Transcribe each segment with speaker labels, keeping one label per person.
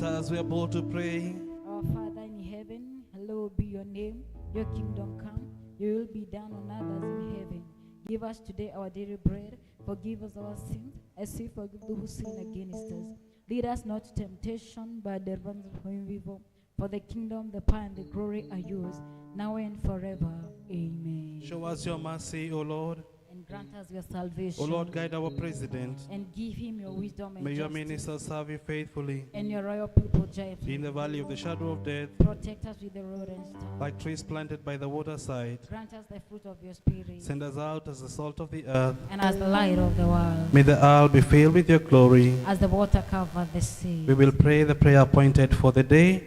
Speaker 1: As we are about to pray.
Speaker 2: Our Father in heaven, hallowed be your name. Your kingdom come, your will be done on earth as in heaven. Give us today our daily bread. Forgive us our sins, as we forgive those who sin against us. Lead us not to temptation, but deliver us from evil. For the kingdom, the power, and the glory are yours, now and forever. Amen.
Speaker 1: Show us your mercy, O Lord.
Speaker 2: And grant us your salvation.
Speaker 1: O Lord, guide our president.
Speaker 2: And give him your wisdom and
Speaker 1: May your
Speaker 2: justice.
Speaker 1: ministers serve you faithfully.
Speaker 2: And your royal people joyfully.
Speaker 1: In the valley of the shadow of death,
Speaker 2: Protect us with the rod and staff.
Speaker 1: like trees planted by the waterside,
Speaker 2: Grant us the fruit of your spirit.
Speaker 1: send us out as the salt of the earth.
Speaker 2: And as the light of the world.
Speaker 1: May the earth be filled with your glory.
Speaker 2: As the water covered the sea.
Speaker 1: We will pray the prayer appointed for the day.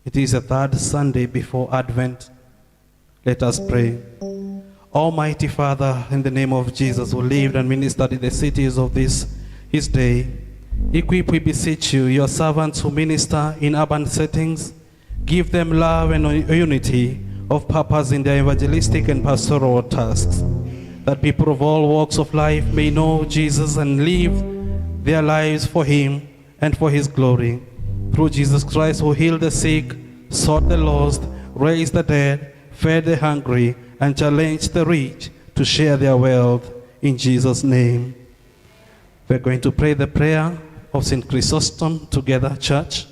Speaker 1: It is the third Sunday before Advent. Let us pray. Almighty Father, in the name of Jesus, who lived and ministered in the cities of his day, equip, we beseech you, your servants who minister in urban settings. Give them love and unity of purpose in their evangelistic and pastoral tasks, that people of all walks of life may know Jesus and live their lives for him and for his glory. Through Jesus Christ, who healed the sick, sought the lost, raised the dead, fed the hungry, and challenged the rich to share their wealth. In Jesus' name. We're going to pray the prayer of St. Chrysostom together, church.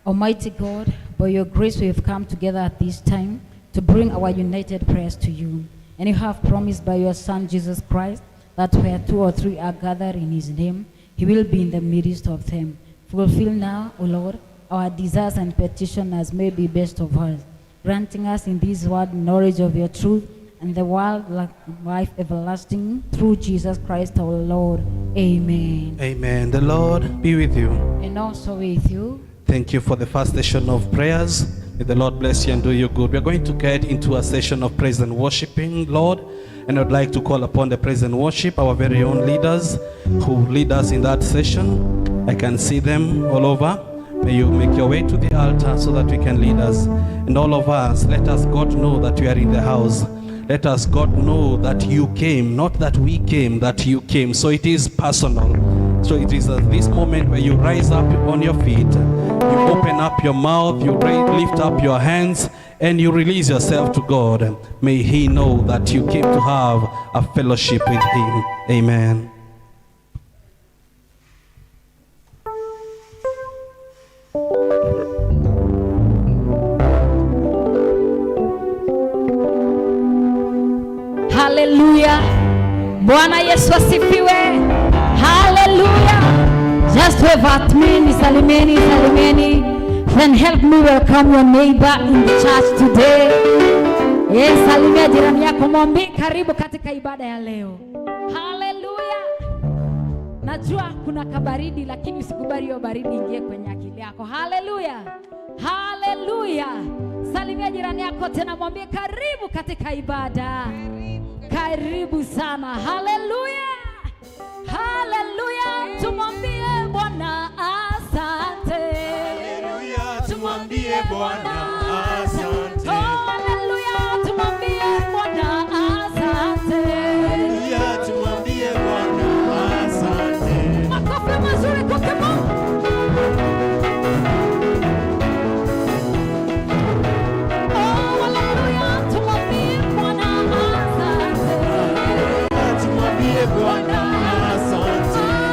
Speaker 2: Almighty God, by your grace we have come together at this time to bring our united prayers to you. And you have promised by your Son Jesus Christ that where 2 or 3 are gathered in his name, he will be in the midst of them. Fulfill now, O Lord, our desires and petitions as may be best of us, granting us in this world knowledge of your truth and the world life everlasting through Jesus Christ our Lord. Amen.
Speaker 1: Amen. The Lord be with you.
Speaker 2: And also with you.
Speaker 1: Thank you for the first session of prayers. May the Lord bless you and do you good. We're going to get into a session of praise and worshiping, Lord. And I'd like to call upon the praise and worship, our very own leaders who lead us in that session. I can see them all over. May you make your way to the altar so that we can lead us. And all of us, let us, God, know that we are in the house. Let us, God, know that you came, not that we came, that you came. So it is personal. So it is at this moment where you rise up on your feet, you open up your mouth, you lift up your hands, and you release yourself to God. May he know that you came to have a fellowship with him. Amen.
Speaker 2: Hallelujah. Bwana Yesu asifiwe. Hallelujah. Just wave at me, nisalimeni, salimeni. Then help me welcome your neighbor in the church today. Yes, salimia jirani yako, mwambie karibu katika ibada ya leo. Hallelujah. Najua kuna kabaridi, lakini usikubali hiyo baridi ingie kwenye akili yako. Hallelujah. Hallelujah. Salimia jirani yako tena, mwambie karibu katika ibada. Karibu sana. Hallelujah. Hallelujah. Tumwambie Bwana asante.
Speaker 3: Hallelujah. Tumwambie Bwana asante.
Speaker 2: Hallelujah. Tumwambie Bwana asante.
Speaker 3: Hallelujah. Tumwambie Bwana asante.
Speaker 2: Makofi mazuri kwa Mungu.
Speaker 3: Bwana asante.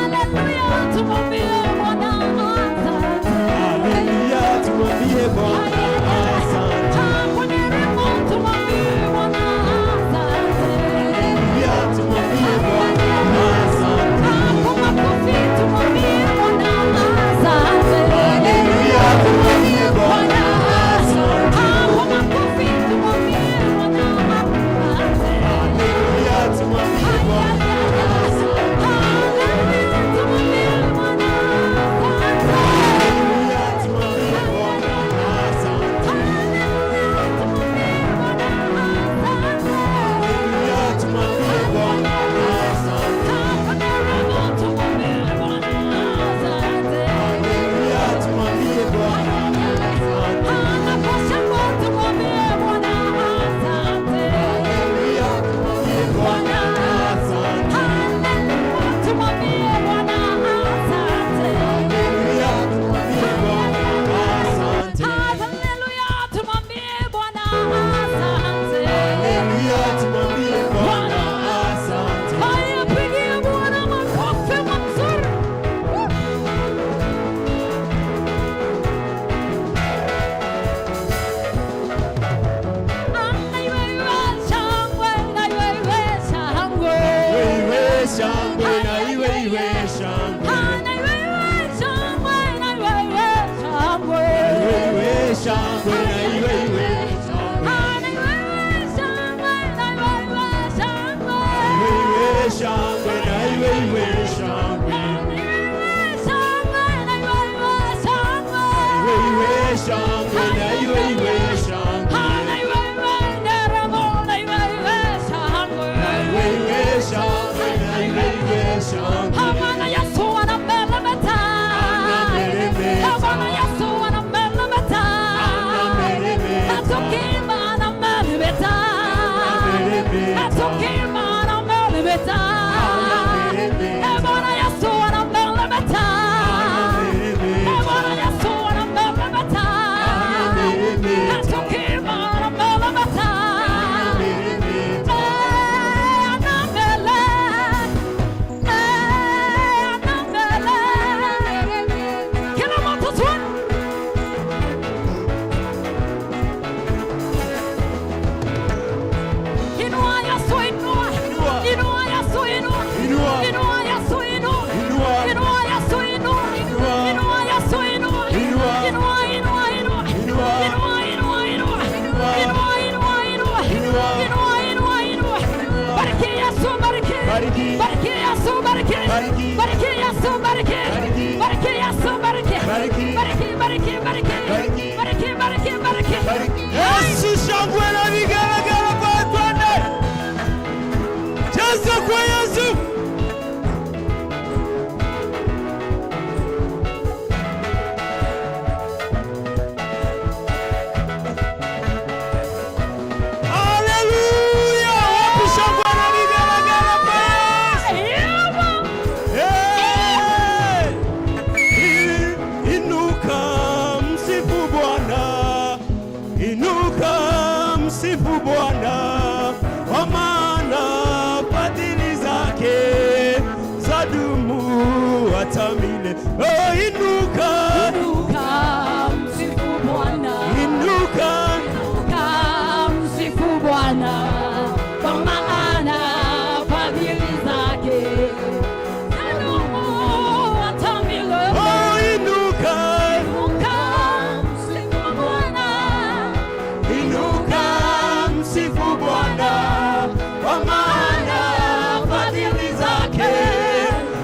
Speaker 3: bariki,
Speaker 2: bariki Yesu, bariki,
Speaker 3: Bariki.
Speaker 2: bariki Yesu, bariki,
Speaker 3: Bariki.
Speaker 2: bariki Yesu, bariki,
Speaker 3: Bariki.
Speaker 2: bariki, bariki, bariki,
Speaker 3: Bariki.
Speaker 2: bariki, bariki, bariki.
Speaker 3: bariki. Yesu, shangwe na vigelegele kwa twende. Cheza kwa Yesu. Haleluya! Wapi shangwe na vigelegele kwa Yesu? Hey! Inuka msifu Bwana, inuka msifu Bwana, kwa maana fadhili zake zadumu hata milele. Oh, inuka,
Speaker 2: Inuka, msifu Bwana.
Speaker 3: inuka,
Speaker 2: Inuka, msifu Bwana, kwa maana fadhili zake zadumu hata milele.
Speaker 3: oh, inuka,
Speaker 2: Inuka, msifu Bwana.
Speaker 3: inuka msifu Bwana, kwa maana fadhili zake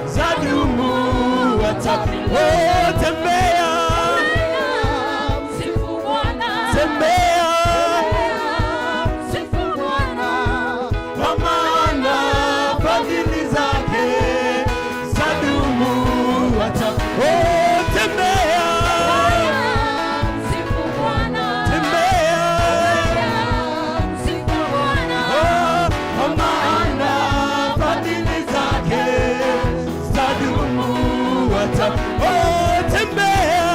Speaker 3: zadumu hata milele. Oh, tembea,
Speaker 2: Msifu Bwana.
Speaker 3: tembea,
Speaker 2: Msifu Bwana.
Speaker 3: kwa maana fadhili zake zadumu hata. Oh, tembea,
Speaker 2: Msifu Bwana.
Speaker 3: tembea,
Speaker 2: Msifu Bwana.
Speaker 3: oh, kwa maana fadhili zake zadumu hata. Oh, tembea,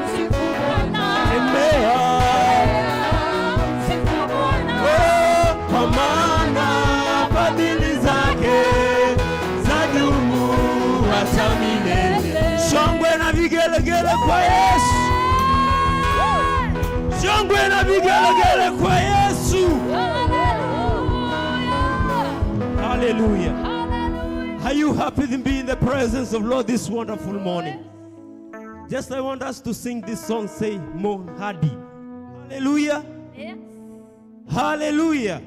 Speaker 2: Msifu Bwana.
Speaker 3: tembea,
Speaker 2: Msifu Bwana.
Speaker 3: oh, kwa maana fadhili zake zadumu hata milele. Shangwe na vigelegele kwa Yesu, shangwe na vigelegele kwa Yesu.
Speaker 2: Hallelujah.
Speaker 3: Hallelujah. Are you happy to be in the presence of Lord this wonderful morning? Just I want us to sing this song, say Mo Hadi. Hallelujah.
Speaker 2: Yes.
Speaker 3: Hallelujah.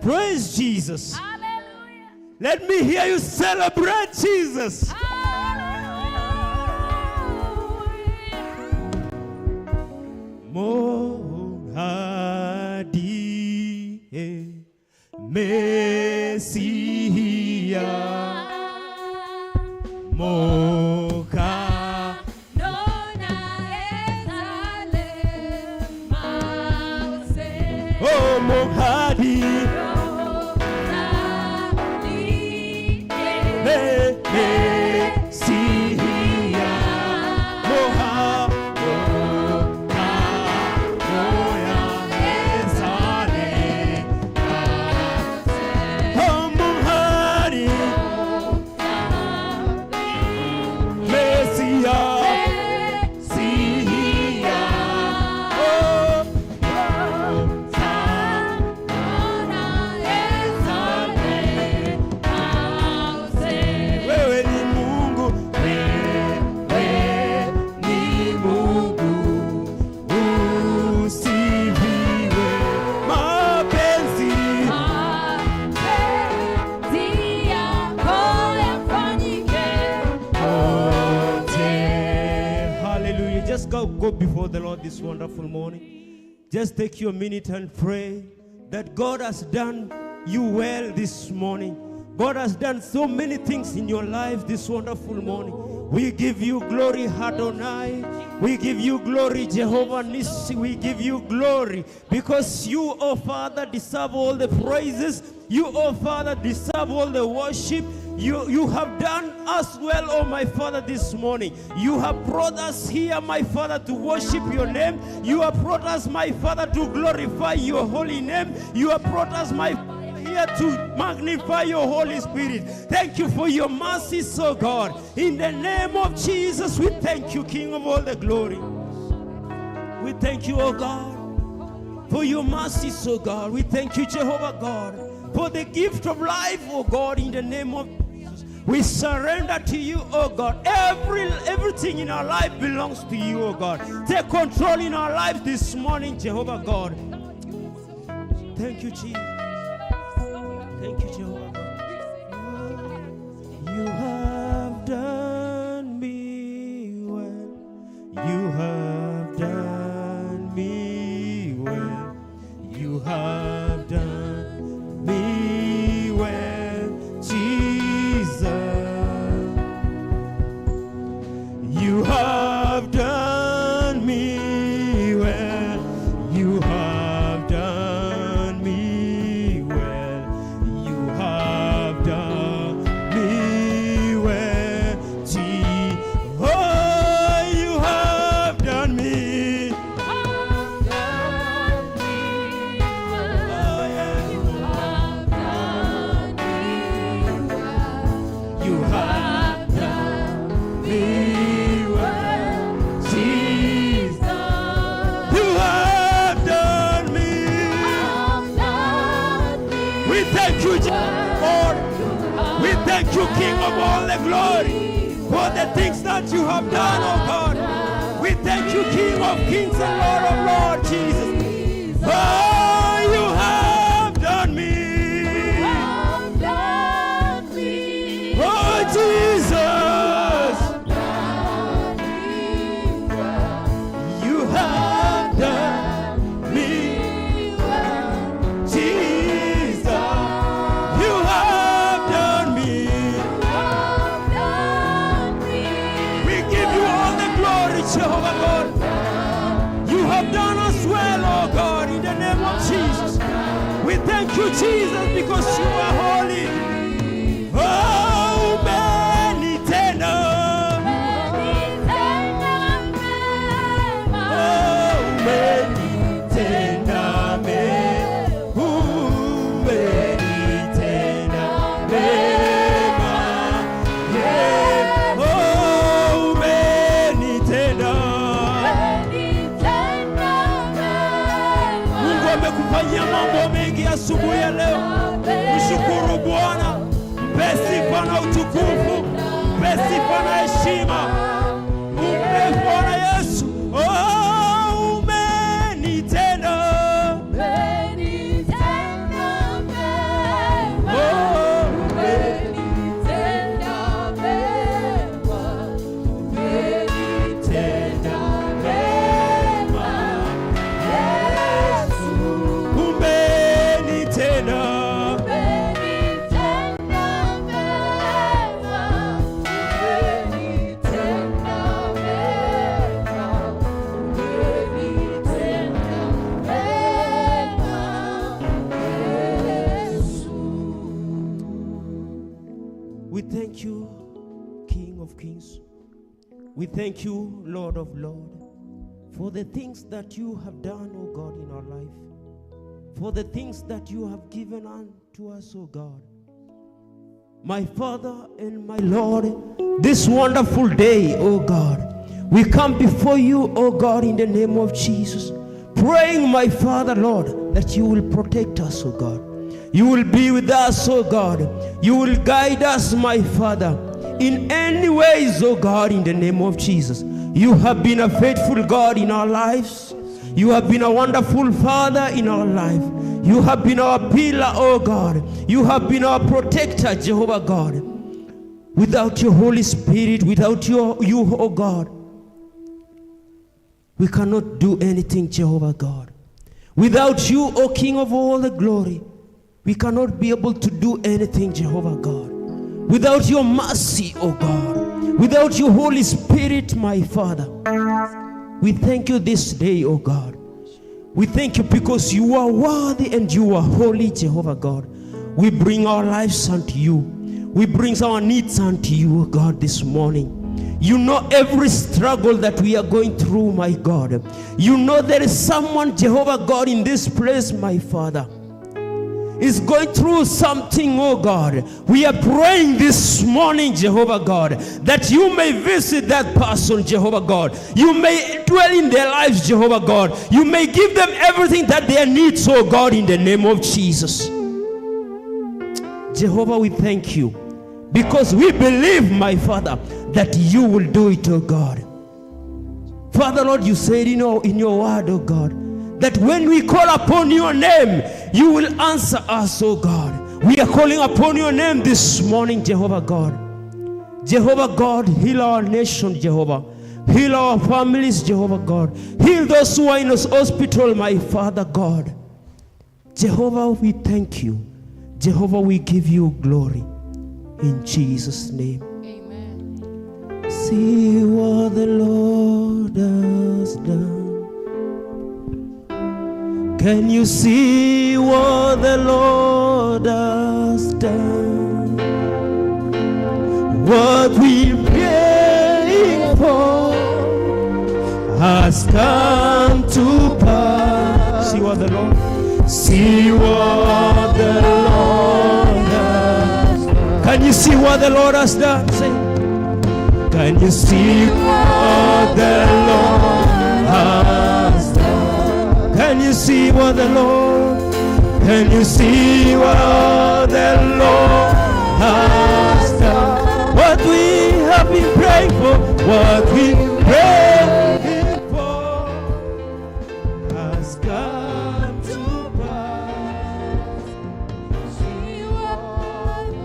Speaker 3: Praise Jesus.
Speaker 2: Hallelujah.
Speaker 3: Let me hear you celebrate Jesus. Mo Hadi Messiah. Moka. Oh, Mohadi, Messiah, Moha, Moka, Moya, Esale, oh, Mohadi, Messiah, wewe ni Mungu, wewe ni Mungu, usifiwe. Mapenzi hallelujah. Just go before the Lord this wonderful morning. Just take your minute and pray that God has done you well this morning. God has done so many things in your life this wonderful morning. We give you glory, Adonai. We give you glory, Jehovah Nissi. We give you glory because you, oh Father, deserve all the praises. You, oh Father, deserve all the worship. You have done us well, oh my Father, this morning. You have brought us here, my Father, to worship your name. You have brought us, my Father, to glorify your holy name. You have brought us, my Father, here to magnify your Holy Spirit. Thank you for your mercy, so God. In the name of Jesus, we thank you, King of all the glory. We thank you, oh God, for your mercy, so God. We thank you, Jehovah God, for the gift of life, oh God, in the name of Jesus. We surrender to you, oh God. Everything in our life belongs to you, oh God. Take control in our life this morning, Jehovah God. Thank you, Jesus. Thank you, Jehovah God. You have done me well. You have done me well. You have done me well, Jesus. You have done me well. You have done me well. You have done me well, Jesus. Oh, you have done me. Oh, yeah. You have done me well, Jesus. You have done me. We thank you, Lord. We thank you, King of all the glory, for the things that you have done, oh God. We thank you, King of kings and Lord of lords, Jesus. Oh, you have done me. Oh, Jesus. You have done me. Jesus. You have done me. We give you all the glory, Jehovah God. You have done us well, oh God, in the name of Jesus. We thank you, Jesus, because you are holy. Oh, many tender. Oh, many tender men. Oh, many tender men. Yeah. Oh, many tender. Mungu amekufanyia mambo mengi asubuhi ya leo. Mshukuru Bwana. Mpe sifa na utukufu. Mpe sifa na heshima. Mpe Bwana Yesu. Oh, umenitenda. Oh, umenitenda mema. Yesu. Umenitenda. We thank you, King of Kings. We thank you, Lord of Lords, for the things that you have done, O God, in our life. For the things that you have given unto us, O God. My Father and my Lord, this wonderful day, O God, we come before you, O God, in the name of Jesus, praying, my Father, Lord, that you will protect us, O God. You will be with us, O God. You will guide us, my Father, in any ways, O God, in the name of Jesus. You have been a faithful God in our lives. You have been a wonderful Father in our life. You have been our pillar, O God. You have been our protector, Jehovah God. Without your Holy Spirit, without you, O God, we cannot do anything, Jehovah God. Without you, O King of all the glory, we cannot be able to do anything, Jehovah God. Without your mercy, O God, without your Holy Spirit, my Father, we thank you this day, O God. We thank you because you are worthy and you are holy, Jehovah God. We bring our lives unto you. We bring our needs unto you, O God, this morning. You know every struggle that we are going through, my God. You know there is someone, Jehovah God, in this place, my Father, is going through something, oh God. We are praying this morning, Jehovah God, that you may visit that person, Jehovah God. You may dwell in their lives, Jehovah God. You may give them everything that they need, oh God, in the name of Jesus. Jehovah, we thank you because we believe, my Father, that you will do it, oh God. Father, Lord, you said in your word, oh God, that when we call upon your name, you will answer us, oh God. We are calling upon your name this morning, Jehovah God. Jehovah God, heal our nation, Jehovah. Heal our families, Jehovah God. Heal those who are in this hospital, my Father God. Jehovah, we thank you. Jehovah, we give you glory. In Jesus' name.
Speaker 2: Amen.
Speaker 3: See what the Lord has done. Can you see what the Lord has done? What we praying for has come to pass. See what the Lord, see what the Lord has done. Can you see what the Lord has done? Say, can you see what the Lord has done? Can you see what the Lord? Can you see what the Lord has done? What we have been praying for, what we praying for has come to pass. See what the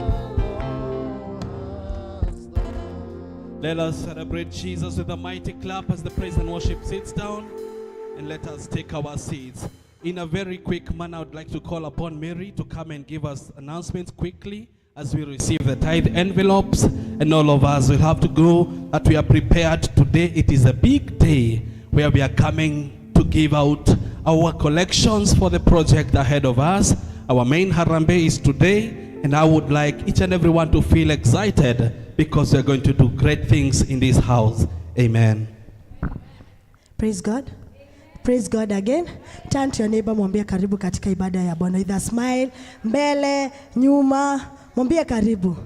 Speaker 3: Lord has done.
Speaker 1: Let us celebrate Jesus with a mighty clap as the praise and worship sits down. And let us take our seats. In a very quick manner, I would like to call upon Mary to come and give us announcements quickly as we receive the tithe envelopes. And all of us will have to go, that we are prepared today. It is a big day where we are coming to give out our collections for the project ahead of us. Our main Harambee is today, and I would like each and everyone to feel excited because we are going to do great things in this house. Amen.
Speaker 4: Praise God. Praise God again. Turn to your neighbor, mwambie karibu katika ibada ya Bwana. With a smile, mbele, nyuma, mwambie karibu.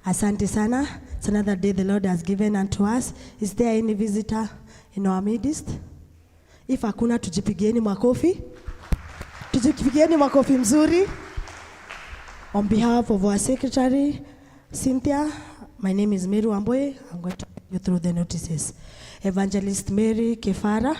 Speaker 4: Asante sana. It's another day the Lord has given unto us. Is there any visitor in our midst? If hakuna, tujipigieni makofi. Tujipigieni makofi mzuri. On behalf of our secretary, Cynthia, my name is Mary Wamboye. I'm going to take you through the notices. Evangelist Mary Kefara,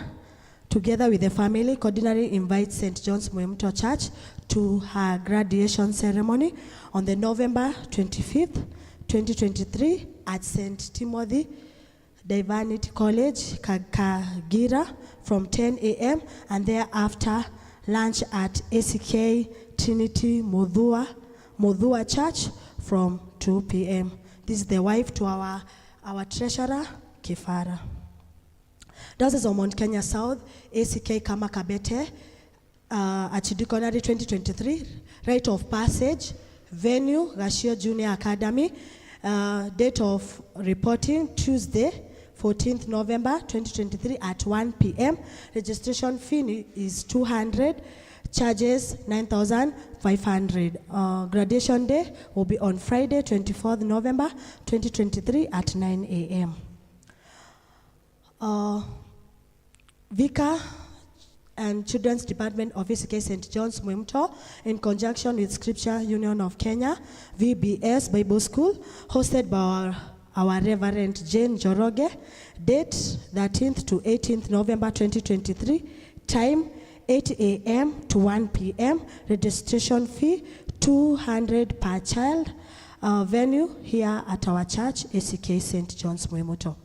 Speaker 4: together with the family, cordially invites St. John's Muemto Church to her graduation ceremony on the November 25th, 2023 at St. Timothy Divinity College, Kagira, from 10 a.m. and thereafter lunch at ACK Trinity Modhua Church from 2 p.m. This is the wife to our treasurer, Kefara. Diocese of Mount Kenya South, ACK Kama Kabete, Archdeaconry 2023, rite of passage, venue, Gashio Junior Academy, date of reporting, Tuesday, 14th November 2023 at 1 p.m. Registration fee is 200, charges 9,500. Graduation day will be on Friday, 24th November 2023 at 9 a.m. Vicar and Children's Department of ACK St. John's Muemto, in conjunction with Scripture Union of Kenya, VBS Bible School, hosted by our Reverend Jane Joroge, date 13th to 18th November 2023, time 8 a.m. to 1 p.m., registration fee 200 per child, venue here at our church, ACK St. John's Muemto.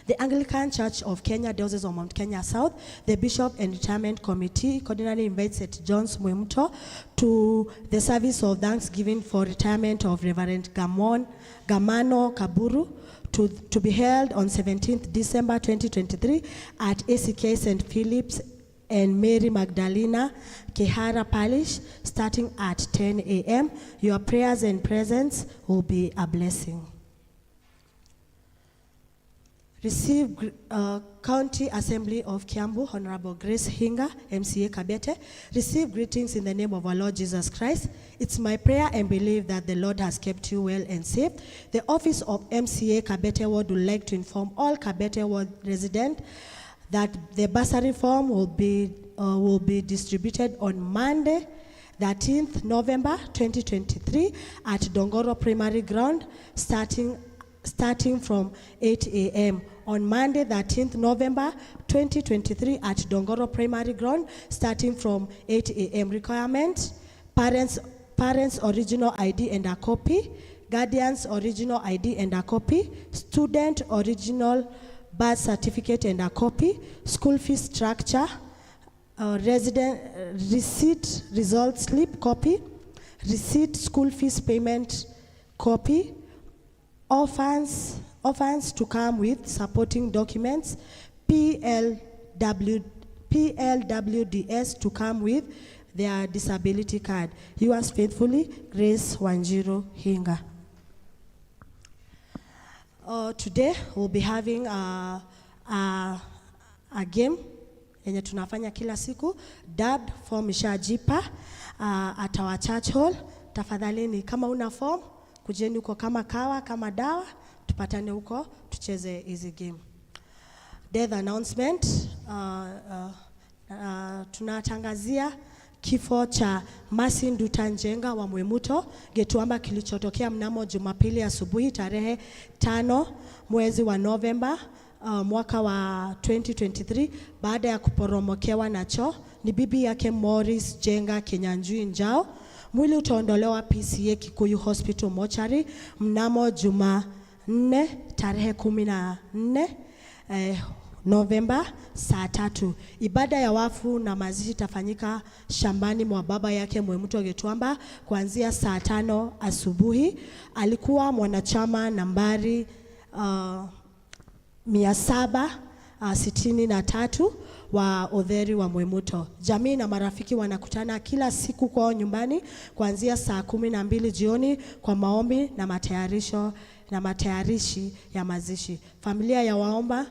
Speaker 4: The Anglican Church of Kenya, Diocese of Mount Kenya South, the Bishop and Retirement Committee cordially invites St. John's Muemto to the service of thanksgiving for retirement of Reverend Gamano Kaburu to be held on 17th December 2023 at ACK St. Philip's and Mary Magdalena Kehara Parish, starting at 10 a.m. Your prayers and presence will be a blessing. Receive County Assembly of Kiambu, Honorable Grace Hinga, MCA Kabete. Receive greetings in the name of our Lord Jesus Christ. It's my prayer and belief that the Lord has kept you well and safe. The office of MCA Kabete Ward would like to inform all Kabete Ward residents that the bursary form will be distributed on Monday, 13th November 2023 at Dongoro Primary Ground, starting from 8 a.m. on Monday, 13th November 2023 at Dongoro Primary Ground, starting from 8 a.m. Requirement: parents' original ID and a copy, guardian's original ID and a copy, student original birth certificate and a copy, school fees structure, resident receipt result slip copy, receipt school fees payment copy, orphans to come with supporting documents, PLWDS to come with their disability card. Yours faithfully, Grace Wanjiru Hinga. Today we'll be having a game yenye tunafanya kila siku, dubbed form ishajipa at our church hall. Tafadhalini kama una form kujeni huko kama kawa kama dawa, tupatane huko tucheze hizi game. Death announcement, tunatangazia kifo cha Mercy Nduta Njenga wa Mwemuto Getuamba kilichotokea mnamo Jumapili asubuhi tarehe 5 mwezi wa Novemba mwaka wa 2023 baada ya kuporomokewa na choo. Ni bibi yake Morris Jenga Kinyanjui Njao. Mwili utaondolewa PCA Kikuyu Hospital Mochari mnamo Jumanne tarehe 14 Novemba saa 3. Ibada ya wafu na mazishi tafanyika shambani mwa baba yake Mwemuto Getuamba kuanzia saa 5 asubuhi. Alikuwa mwanachama nambari 763 wa Odheri wa Mwemuto. Jamii na marafiki wanakutana kila siku kwao nyumbani kuanzia saa 12 jioni kwa maombi na matayarishi ya mazishi. Familia ya waomba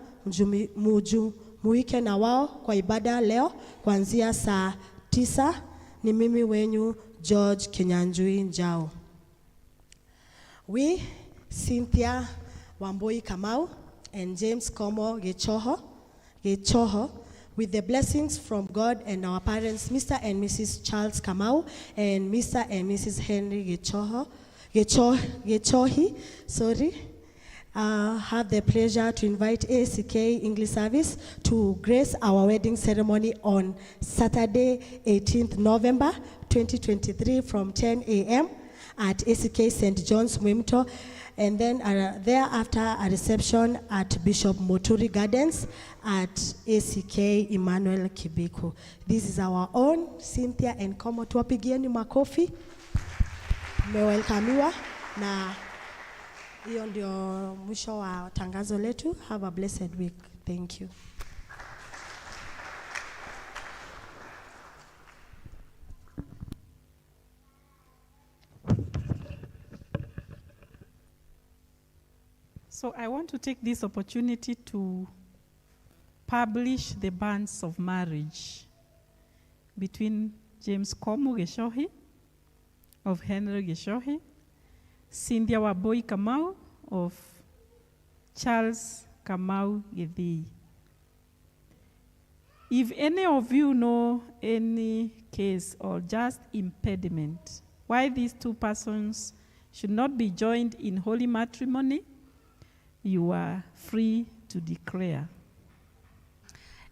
Speaker 4: mujumuike na wao kwa ibada leo kuanzia saa 9. Ni mimi wenyu George Kinyanjui Njao. We, Cynthia Wamboi Kamau and James Komo Gechoho, with the blessings from God and our parents, Mr. and Mrs. Charles Kamau and Mr. and Mrs. Henry Gechohi, have the pleasure to invite ACK English Service to grace our wedding ceremony on Saturday, 18th November 2023 from 10 a.m. at ACK St. John's Mwemuto, and then thereafter a reception at Bishop Moturi Gardens at ACK Emmanuel Kibiku. This is our own Cynthia and Komo. Tuwapigieni makofi. Mmewelkamiwa na hiyo ndio mwisho wa tangazo letu. Have a blessed week. Thank you.
Speaker 5: So I want to take this opportunity to publish the banns of marriage between James Komu Geshohi of Henry Geshohi, Cynthia Wamboi Kamau of Charles Kamau Githii. If any of you know any case or just impediment why these two persons should not be joined in holy matrimony, you are free to declare.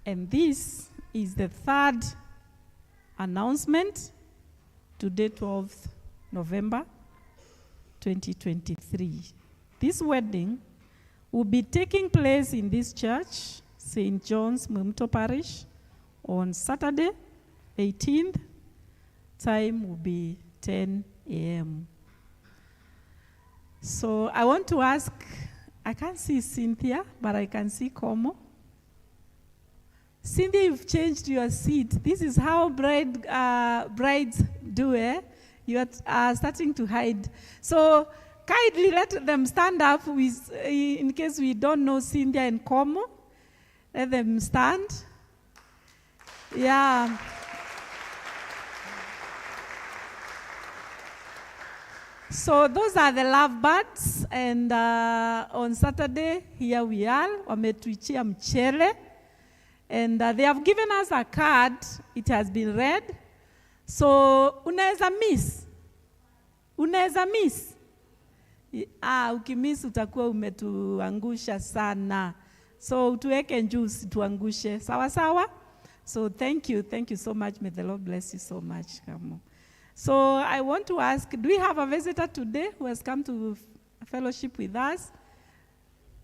Speaker 5: And this is the third announcement, today 12th November 2023. This wedding will be taking place in this church, St. John's Mwemuto Parish, on Saturday, 18th. Time will be 10 a.m. So I want to ask, I can't see Cynthia, but I can see Komo. Cynthia, you've changed your seat. This is how brides do, eh? You are starting to hide. So kindly let them stand up in case we don't know Cynthia and Komo. Let them stand. Yeah. So those are the lovebirds, and on Saturday, here we are, wametuichia mchele, and they have given us a card. It has been read. So unaweza miss. Ukimiss utakuwa umetuangusha sana. So tuweke juice tuangushe. Sawa sawa? So thank you so much. May the Lord bless you so much. Come on. So I want to ask, do we have a visitor today who has come to fellowship with us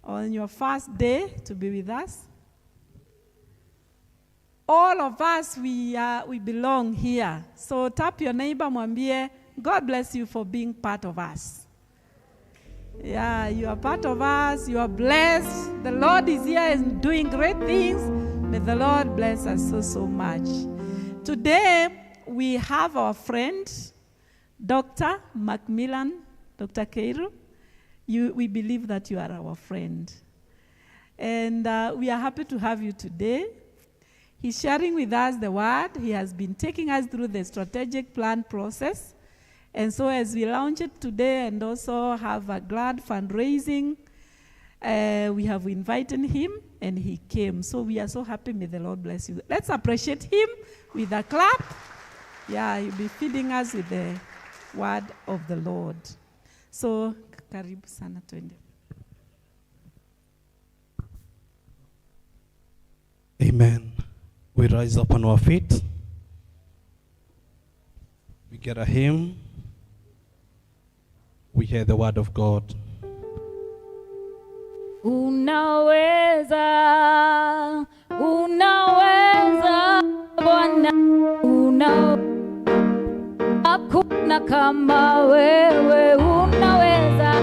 Speaker 5: on your first day to be with us? All of us, we belong here. So tap your neighbor, mwambie, God bless you for being part of us. Yeah, you are part of us. You are blessed. The Lord is here and doing great things. May the Lord bless us so much. Today, we have our friend, Dr. Macmillan, Dr. Keiru. We believe that you are our friend. And we are happy to have you today. He's sharing with us the word. He has been taking us through the strategic plan process. And so as we launch it today and also have a glad fundraising, we have invited him and he came. So we are so happy. May the Lord bless you. Let's appreciate him with a clap. Yeah, he'll be feeding us with the word of the Lord. So, karibu sana twende.
Speaker 1: Amen. We rise up on our feet. We get a hymn. We hear the word of God.
Speaker 2: Unaweza, unaweza, Bwana, unaweza. Hakuna kama wewe, unaweza.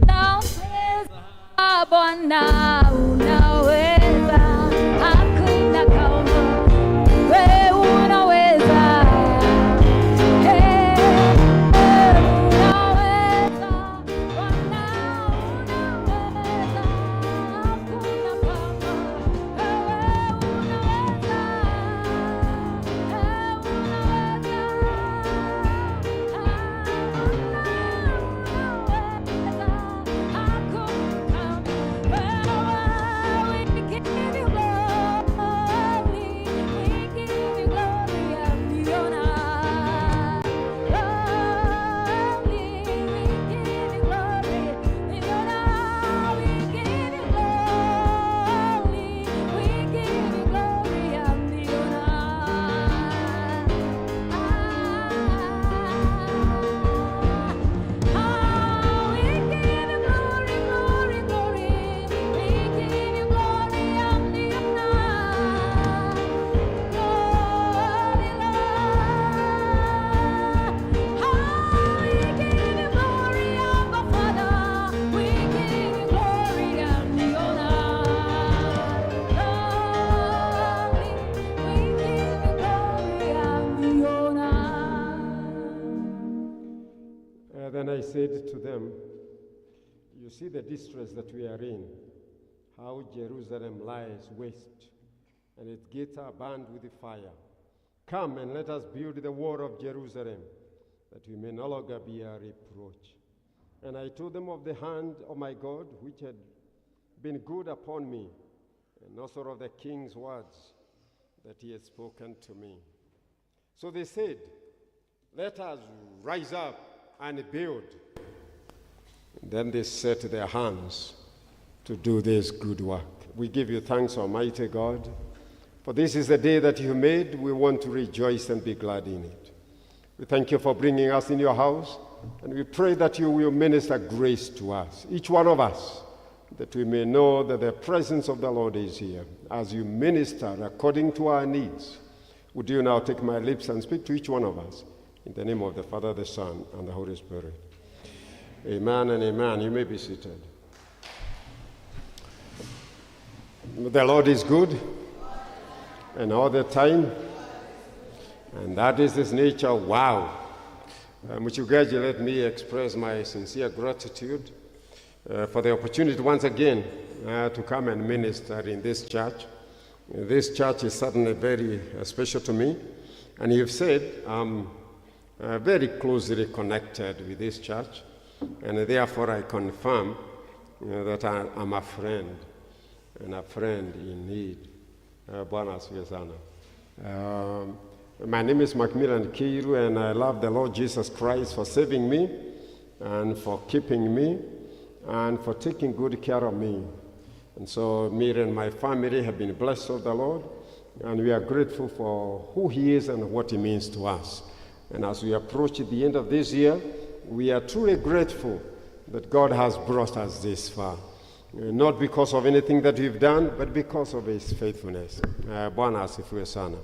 Speaker 2: Unaweza, Bwana, unaweza. Hakuna kama wewe, unaweza.
Speaker 6: Then I said to them, you see the distress that we are in, how Jerusalem lies waste, and its gates are burned with the fire. Come and let us build the wall of Jerusalem, that we may no longer be a reproach. And I told them of the hand of my God, which had been good upon me, and also of the king's words that he had spoken to me. So they said, let us rise up and build. And then they set their hands to do this good work. We give you thanks, Almighty God, for this is the day that you made. We want to rejoice and be glad in it. We thank you for bringing us in your house, and we pray that you will minister grace to us, each one of us, that we may know that the presence of the Lord is here. As you minister according to our needs, would you now take my lips and speak to each one of us? In the name of the Father, the Son, and the Holy Spirit. Amen and amen. You may be seated. The Lord is good, and all the time, and that is His nature. Wow. Mchungaji, let me express my sincere gratitude for the opportunity once again to come and minister in this church. This church is certainly very special to me, and you've said very closely connected with this church, and therefore I confirm that I'm a friend, and a friend in need. Bwana asifiwe sana. My name is Macmillan Keiru, and I love the Lord Jesus Christ for saving me, and for keeping me, and for taking good care of me. And so me and my family have been blessed of the Lord, And we are grateful for who he is and what he means to us. And as we approach the end of this year, we are truly grateful that God has brought us this far. Not because of anything that we've done, but because of his faithfulness. Bwana asifiwe sana.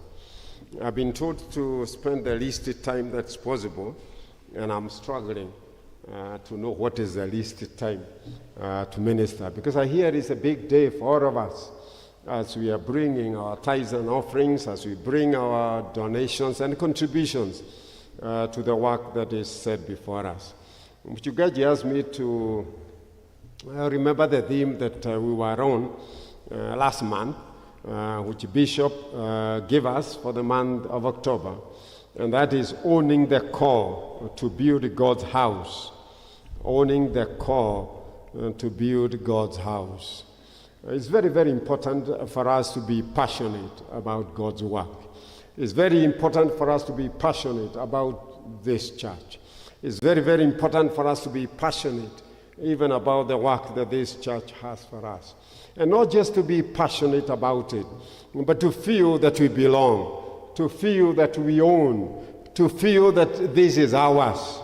Speaker 6: I've been told to spend the least time that's possible, and I'm struggling to know what is the least time to minister, because I hear it's a big day for all of us as we are bringing our tithes and offerings, as we bring our donations and contributions to the work that is set before us. Mchungaji asked me to remember the theme that we were on last month, which Bishop gave us for the month of October, and that is owning the call to build God's house. Owning the call to build God's house. It's very, very important for us to be passionate about God's work. It's very important for us to be passionate about this church. It's very, very important for us to be passionate even about the work that this church has for us. And not just to be passionate about it, but to feel that we belong, to feel that we own, to feel that this is ours.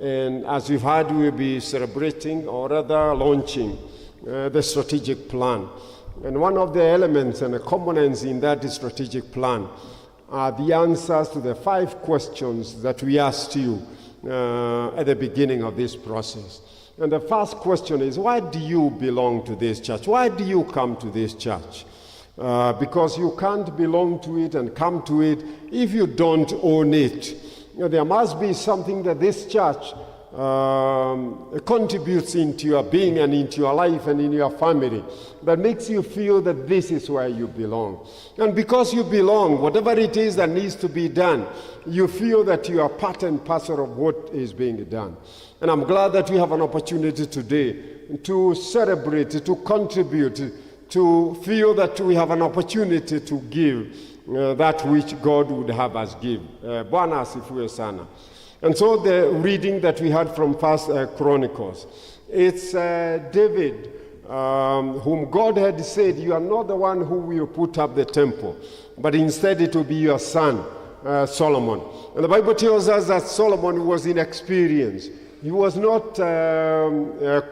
Speaker 6: And as we've heard, we'll be celebrating, or rather launching, the strategic plan. And one of the elements and the components in that strategic plan are the answers to the 5 questions that we asked you at the beginning of this process. And the first question is, why do you belong to this church? Why do you come to this church? Because you can't belong to it and come to it if you don't own it. There must be something that this church contributes into your being and into your life and in your family that makes you feel that this is where you belong. And because you belong, whatever it is that needs to be done, you feel that you are part and parcel of what is being done. And I'm glad that we have an opportunity today to celebrate, to contribute, to feel that we have an opportunity to give that which God would have us give. Bwana asifiwe sana. And so the reading that we had from First Chronicles, it's David, whom God had said, you are not the one who will put up the temple, but instead it will be your son, Solomon. And the Bible tells us that Solomon was inexperienced. He was not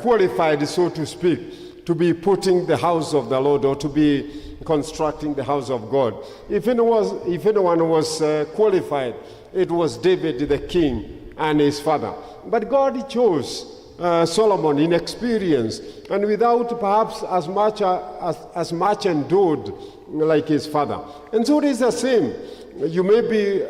Speaker 6: qualified, so to speak, to be putting the house of the Lord or to be constructing the house of God. If anyone was qualified, it was David the king and his father. But God chose Solomon in experience and without perhaps as much endowed like his father. And so it is the same. You may be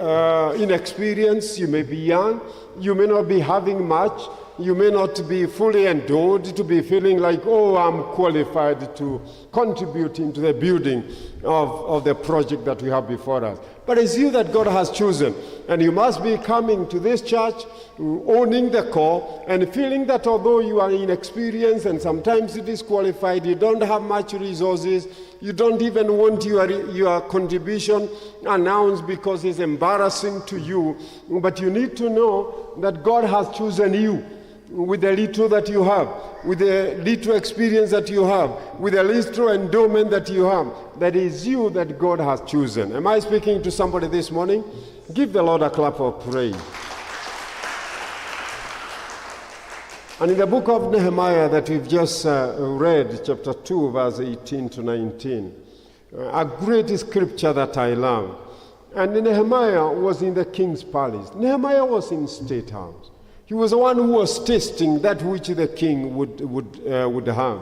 Speaker 6: inexperienced, you may be young, you may not be having much, you may not be fully endowed to be feeling like, oh, I'm qualified to contribute into the building of the project that we have before us. But it's you that God has chosen. And you must be coming to this church, owning the call, and feeling that although you are inexperienced and sometimes disqualified, you don't have much resources, you don't even want your contribution announced because it's embarrassing to you. But you need to know that God has chosen you. With the little that you have, with the little experience that you have, with the little endowment that you have, that is you that God has chosen. Am I speaking to somebody this morning? Give the Lord a clap of praise. And in the book of Nehemiah that we've just read, chapter 2, verse 18 to 19, a great scripture that I love. And Nehemiah was in the king's palace. Nehemiah was in State House. He was the one who was tasting that which the king would have.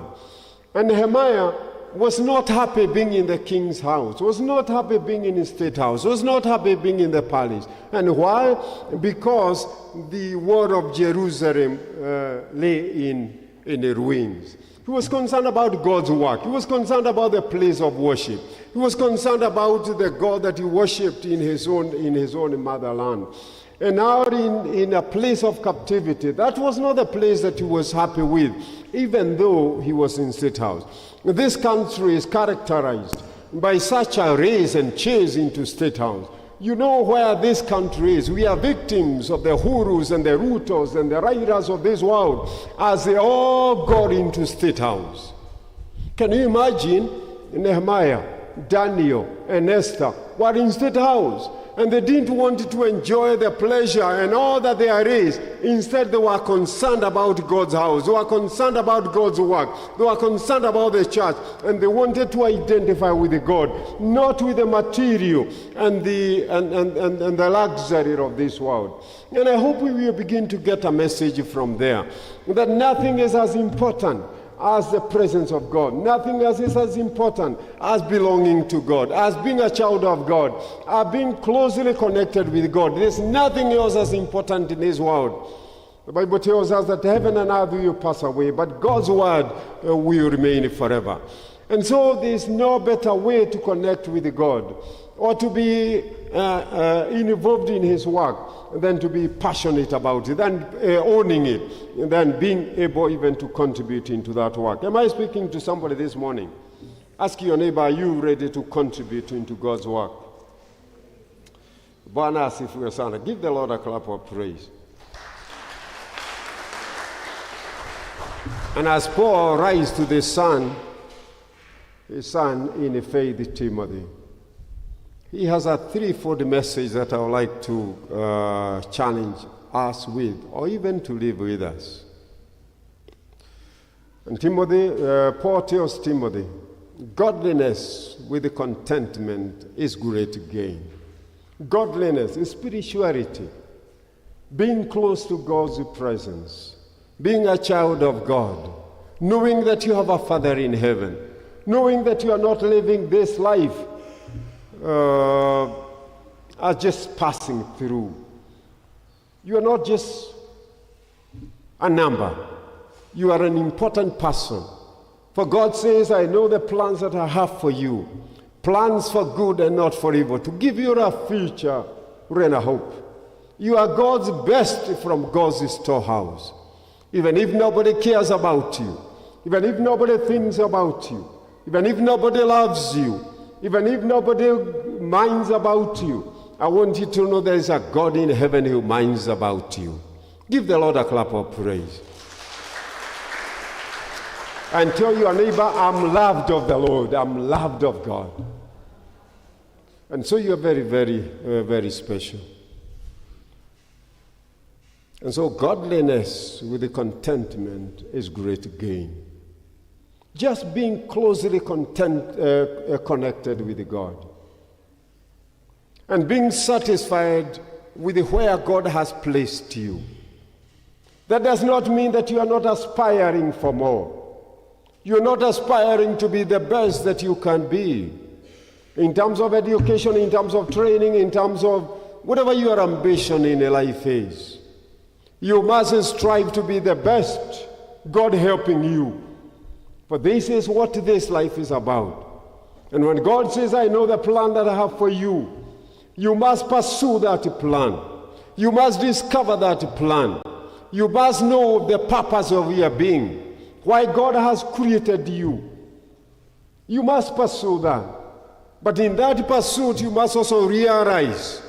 Speaker 6: And Nehemiah was not happy being in the king's house, was not happy being in his state house, was not happy being in the palace. And why? Because the wall of Jerusalem lay in the ruins. He was concerned about God's work. He was concerned about the place of worship. He was concerned about the God that he worshipped in his own motherland. And now in a place of captivity, that was not the place that he was happy with, even though he was in state house. This country is characterized by such a race and chase into state house. You know where this country is. We are victims of the Hurus and the Rutos and the Rairas of this world as they all got into state house. Can you imagine Nehemiah Daniel and Esther were in state house, and they didn't want to enjoy the pleasure and all that there is. Instead, they were concerned about God's house. They were concerned about God's work. They were concerned about the church, and they wanted to identify with God, not with the material and the luxury of this world. And I hope we will begin to get a message from there, that nothing is as important as the presence of God. Nothing else is as important as belonging to God, as being a child of God, as being closely connected with God. There's nothing else as important in this world. The Bible tells us that heaven and earth will pass away, but God's word will remain forever. And so there's no better way to connect with God or to be involved in his work than to be passionate about it, than owning it, than being able even to contribute into that work. Am I speaking to somebody this morning? Ask your neighbor, are you ready to contribute into God's work? Bwana asifiwe sana. Give the Lord a clap of praise. And as Paul writes to his son in faith, Timothy, he has a threefold message that I would like to challenge us with, or even to live with us. And Timothy, Paul tells Timothy, godliness with contentment is great gain. Godliness is spirituality, being close to God's presence, being a child of God, knowing that you have a Father in heaven, knowing that you are not living this life are just passing through. You are not just a number. You are an important person. For God says, I know the plans that I have for you, plans for good and not for evil, to give you a future and a hope. You are God's best from God's storehouse. Even if nobody cares about you, even if nobody thinks about you, even if nobody loves you, even if nobody minds about you, I want you to know there is a God in heaven who minds about you. Give the Lord a clap of praise. And tell your neighbor, I'm loved of the Lord. I'm loved of God. And so you're very, very, very special. And so godliness with the contentment is great gain. Just being closely connected with God. And being satisfied with where God has placed you. That does not mean that you are not aspiring for more. You're not aspiring to be the best that you can be. In terms of education, in terms of training, in terms of whatever your ambition in life is. You must strive to be the best, God helping you. For this is what this life is about. And when God says, I know the plan that I have for you, you must pursue that plan. You must discover that plan. You must know the purpose of your being, why God has created you. You must pursue that. But in that pursuit, you must also realize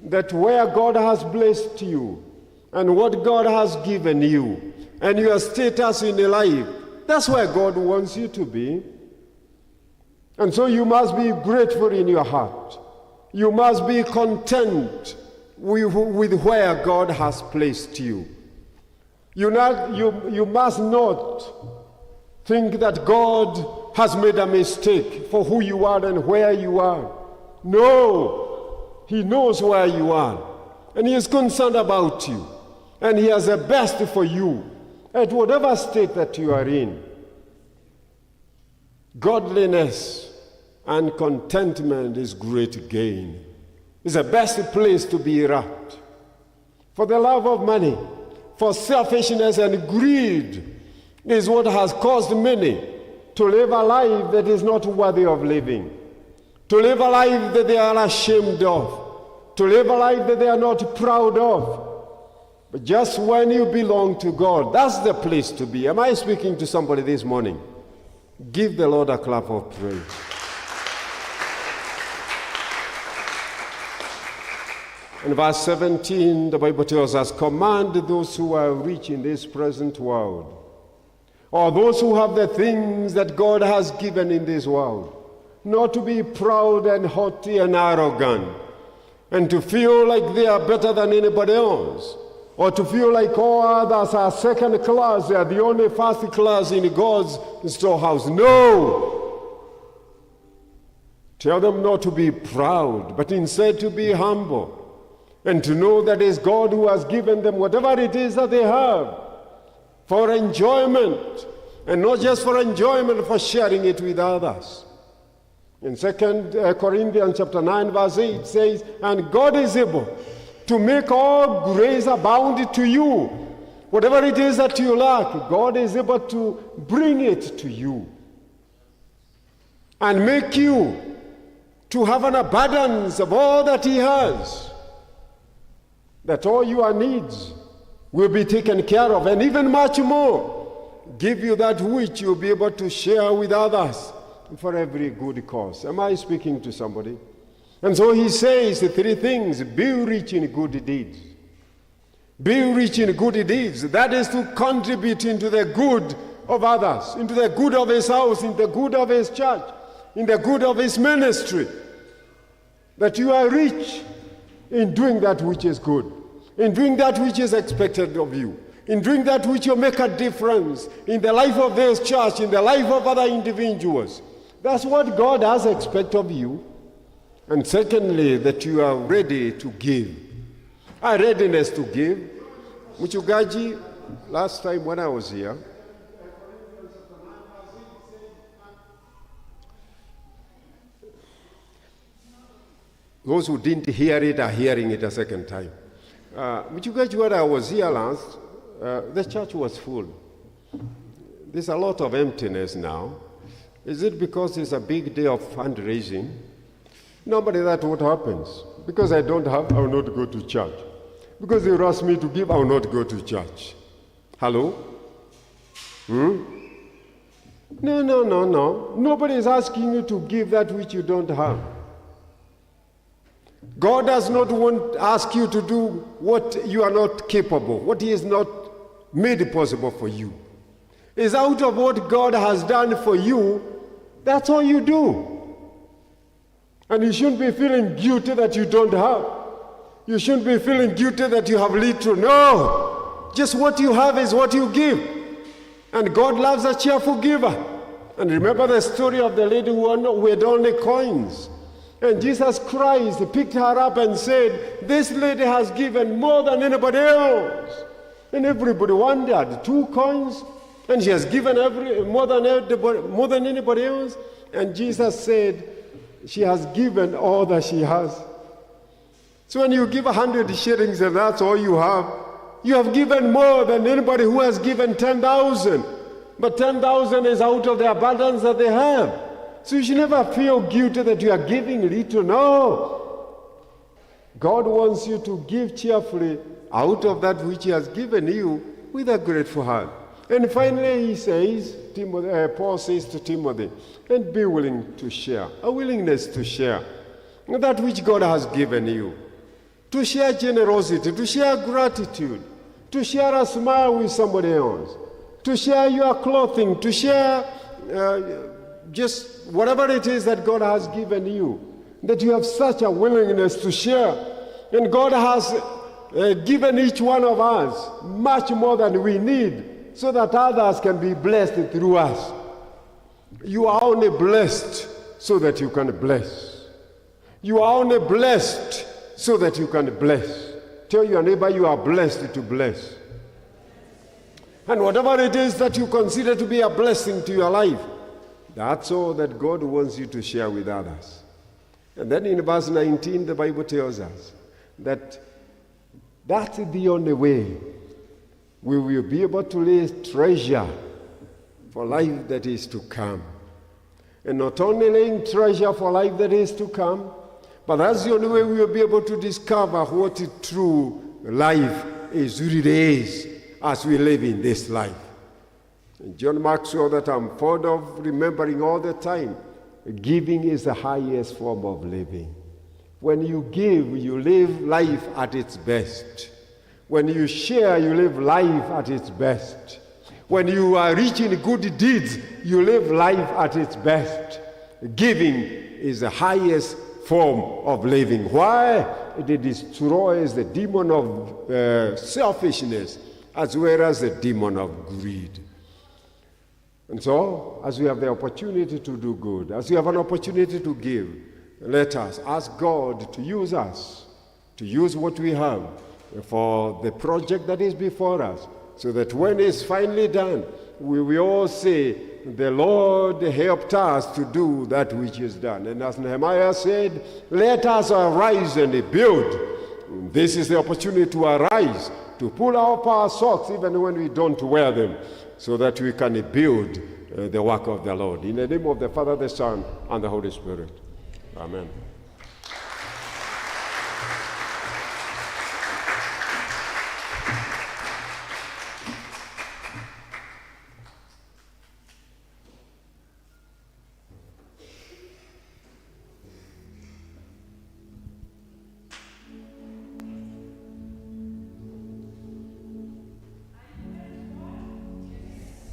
Speaker 6: that where God has blessed you and what God has given you and your status in life, that's where God wants you to be. And so you must be grateful in your heart. You must be content with where God has placed you. You must not think that God has made a mistake for who you are and where you are. No, He knows where you are. And He is concerned about you. And He has the best for you at whatever state that you are in. Godliness and contentment is great gain. It's the best place to be at. For the love of money, for selfishness and greed is what has caused many to live a life that is not worthy of living, to live a life that they are ashamed of, to live a life that they are not proud of. But just when you belong to God, that's the place to be. Am I speaking to somebody this morning? Give the Lord a clap of praise. In verse 17, the Bible tells us, command those who are rich in this present world, or those who have the things that God has given in this world, not to be proud and haughty and arrogant, and to feel like they are better than anybody else, or to feel like all others are second class, they are the only first class in God's storehouse. No! Tell them not to be proud, but instead to be humble, and to know that it's God who has given them whatever it is that they have for enjoyment, and not just for enjoyment, for sharing it with others. In 2 Corinthians chapter 9, verse 8 says, and God is able to make all grace abound to you. Whatever it is that you lack, God is able to bring it to you and make you to have an abundance of all that He has, that all your needs will be taken care of, and even much more, give you that which you'll be able to share with others for every good cause. Am I speaking to somebody? And so he says the three things: be rich in good deeds. Be rich in good deeds. That is to contribute into the good of others, into the good of his house, in the good of his church, in the good of his ministry. That you are rich in doing that which is good, in doing that which is expected of you, in doing that which will make a difference in the life of this church, in the life of other individuals. That's what God has expected of you. And secondly, that you are ready to give. A readiness to give. Mchungaji, last time when I was here, those who didn't hear it are hearing it a second time. Mchungaji, when I was here last, the church was full. There's a lot of emptiness now. Is it because it's a big day of fundraising? Nobody, that's what happens. Because I don't have, I will not go to church. Because they ask me to give, I will not go to church. Hello? No. Nobody is asking you to give that which you don't have. God does not ask you to do what you are not capable, what He has not made possible for you. It's out of what God has done for you, that's all you do. And you shouldn't be feeling guilty that you don't have. You shouldn't be feeling guilty that you have little. No! Just what you have is what you give. And God loves a cheerful giver. And remember the story of the lady who had only coins. And Jesus Christ picked her up and said, this lady has given more than anybody else. And everybody wondered, 2 coins? And she has given more than anybody else? And Jesus said, she has given all that she has. So when you give 100 shillings and that's all you have given more than anybody who has given 10,000. But 10,000 is out of the abundance that they have. So you should never feel guilty that you are giving little. No. God wants you to give cheerfully out of that which He has given you with a grateful heart. And finally, he says, Paul says to Timothy, and be willing to share, a willingness to share that which God has given you, to share generosity, to share gratitude, to share a smile with somebody else, to share your clothing, to share just whatever it is that God has given you, that you have such a willingness to share. And God has given each one of us much more than we need, so that others can be blessed through us. You are only blessed so that you can bless. You are only blessed so that you can bless. Tell your neighbor you are blessed to bless. And whatever it is that you consider to be a blessing to your life, that's all that God wants you to share with others. And then in verse 19, the Bible tells us that that's the only way we will be able to lay treasure for life that is to come. And not only laying treasure for life that is to come, but that's the only way we will be able to discover what true life is really is as we live in this life. And John Maxwell, that I'm fond of remembering all the time, giving is the highest form of living. When you give, you live life at its best. When you share, you live life at its best. When you are rich in good deeds, you live life at its best. giving is the highest form of living. Why? It destroys the demon of selfishness as well as the demon of greed. And so, as we have the opportunity to do good, as we have an opportunity to give, let us ask God to use us, to use what we have for the project that is before us, so that when it's finally done, we will all say, the Lord helped us to do that which is done. And as Nehemiah said, let us arise and build. This is the opportunity to arise, to pull up our socks even when we don't wear them, so that we can build the work of the Lord. In the name of the Father, the Son, and the Holy Spirit. Amen.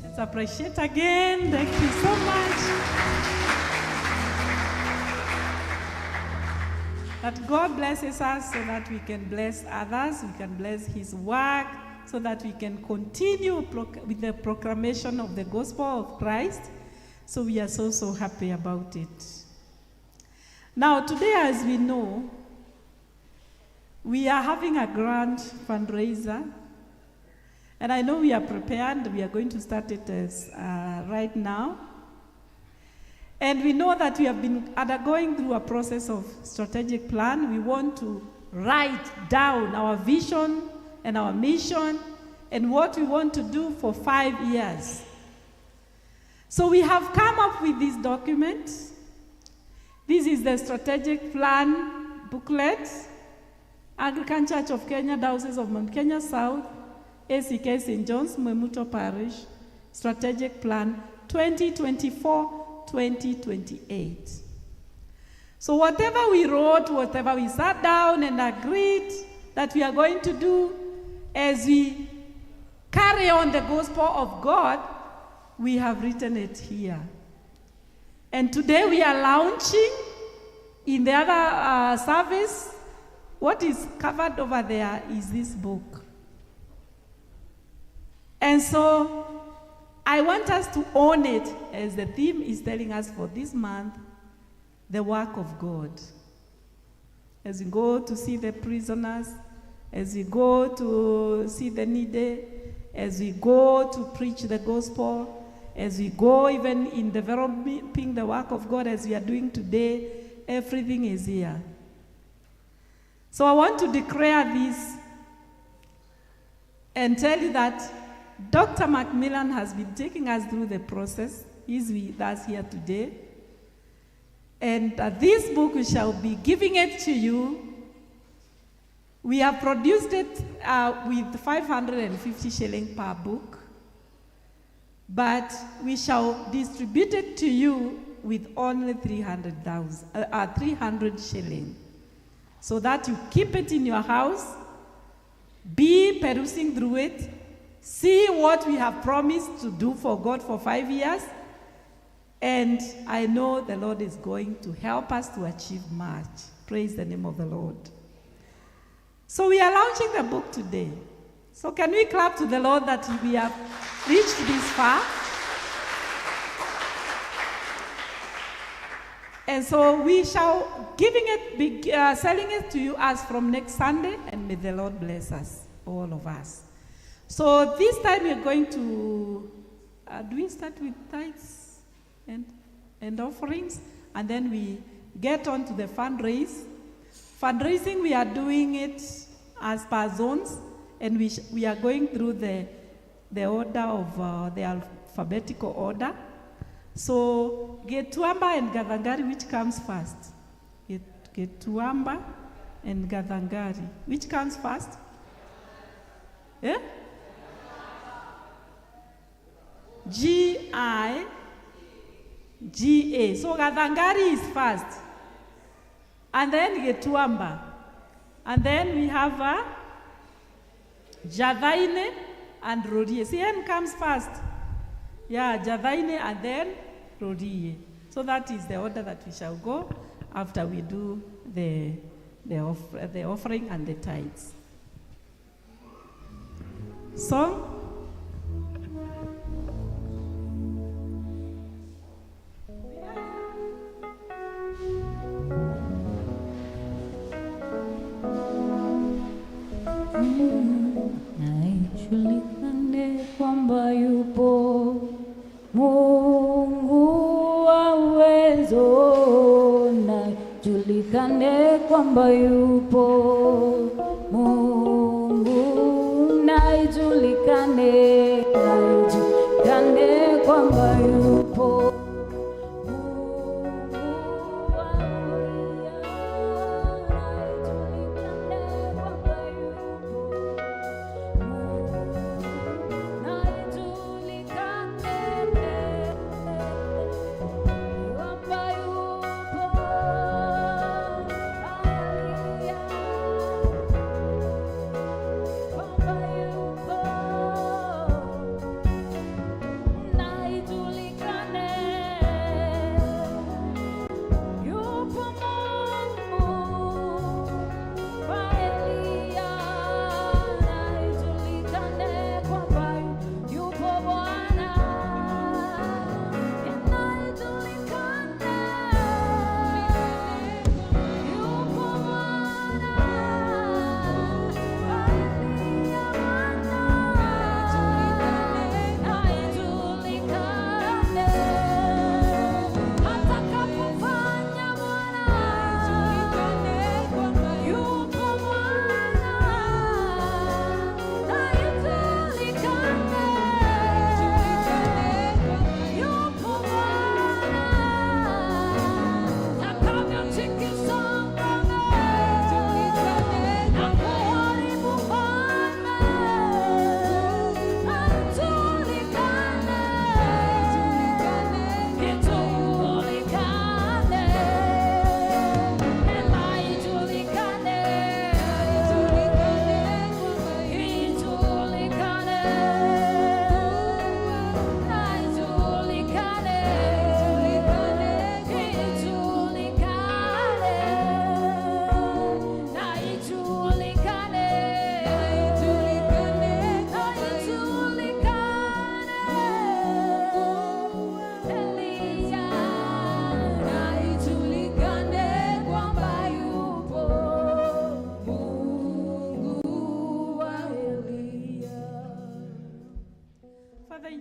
Speaker 5: Let's appreciate again. Thank you so much. That God blesses us so that we can bless others, we can bless His work, so that we can continue with the proclamation of the gospel of Christ. So we are so happy about it. Now, today, as we know, we are having a grand fundraiser. And I know we are prepared. We are going to start it right now. And we know that we have been undergoing through a process of strategic plan. We want to write down our vision and our mission and what we want to do for 5 years. So we have come up with this document. This is the strategic plan booklet. Anglican Church of Kenya, Diocese of Mount Kenya South, ACK St. John's, Mwemuto Parish, Strategic Plan 2024-2028. So whatever we wrote, whatever we sat down and agreed that we are going to do as we carry on the gospel of God, we have written it here. And today we are launching in the other service. What is covered over there is this book. And so I want us to own it, as the theme is telling us for this month, the work of God. As we go to see the prisoners, as we go to see the needy, as we go to preach the gospel, as we go even in developing the work of God as we are doing today, everything is here. So I want to declare this and tell you that Dr. Macmillan has been taking us through the process. He's with us here today. And this book, we shall be giving it to you. We have produced it with 550 shilling per book. But we shall distribute it to you with only 300 shilling. So that you keep it in your house, be perusing through it, see what we have promised to do for God for 5 years, and I know the Lord is going to help us to achieve much. Praise the name of the Lord. So we are launching the book today. So can we clap to the Lord that we have reached this far? And so we shall be selling it to you as from next Sunday, and may the Lord bless us, all of us. So this time we're going to, do we start with tithes and offerings? And then we get on to the fundraise. Fundraising, we are doing it as per zones, and we are going through the order of the alphabetical order. So Getuamba and Gathangari, which comes first? Getuamba and Gathangari. Which comes first? Yeah? G-I-G-A. So Gathangari is first. And then Getuamba. And then we have Javaine and Rodie. CN comes first. Yeah, Javaine and then Rodie. So that is the order that we shall go after we do the offering and the tithes. Song.
Speaker 2: Naijulikane kwamba yupo Mungu wa uwezo, naijulikane kwamba yupo Mungu, naijulikane kwamba yupo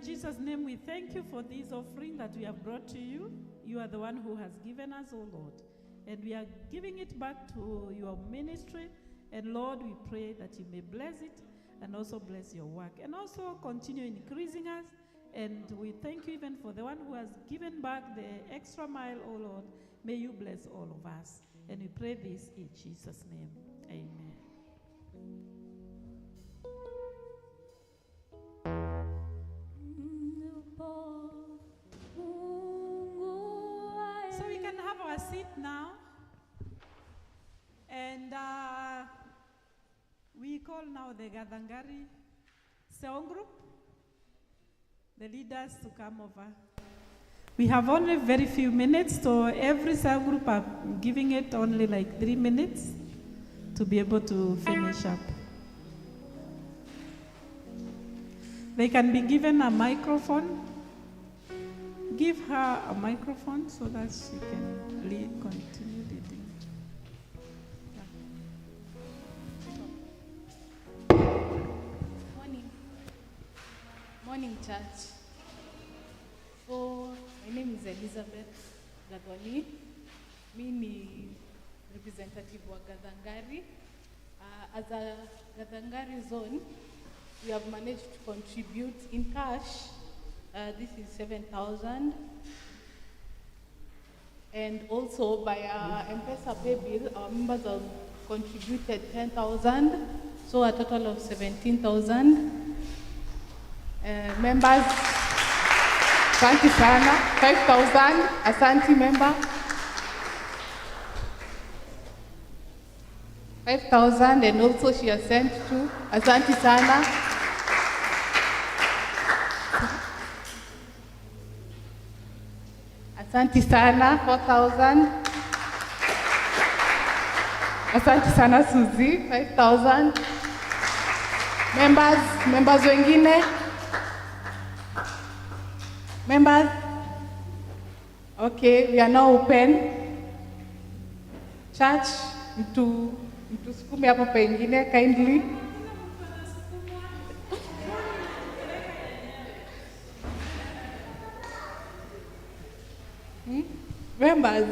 Speaker 5: In Jesus' name, we thank you for this offering that we have brought to you. You are the one who has given us, oh Lord. And we are giving it back to your ministry. And Lord, we pray that you may bless it and also bless your work. And also continue increasing us. And we thank you even for the one who has given back the extra mile, oh Lord. May you bless all of us. And we pray this in Jesus' name. Amen. So we can have our seat now. And we call now the Gadangari Song Group, the leaders to come over. We have only very few minutes, so every cell group I'm giving it only like 3 minutes to be able to finish up. They can be given a microphone. Give her a microphone so that she can continue leading.
Speaker 7: Morning, church. So, my name is Elizabeth Gadwani. Me ni representative wa Gadangari. As a Gadangari zone, we have managed to contribute in cash. This is 7,000. And also by our M-Pesa pay bill, our members have contributed 10,000. So a total of 17,000. Members, Asante sana, 5,000, Asante member. 5,000, and also she has sent to Asante sana. Asante sana, 4,000. Asante sana Suzy, 5,000. Members wengine? Members? Okay, we are now open. Church, mtu sukume hapo pengine kindly. Members,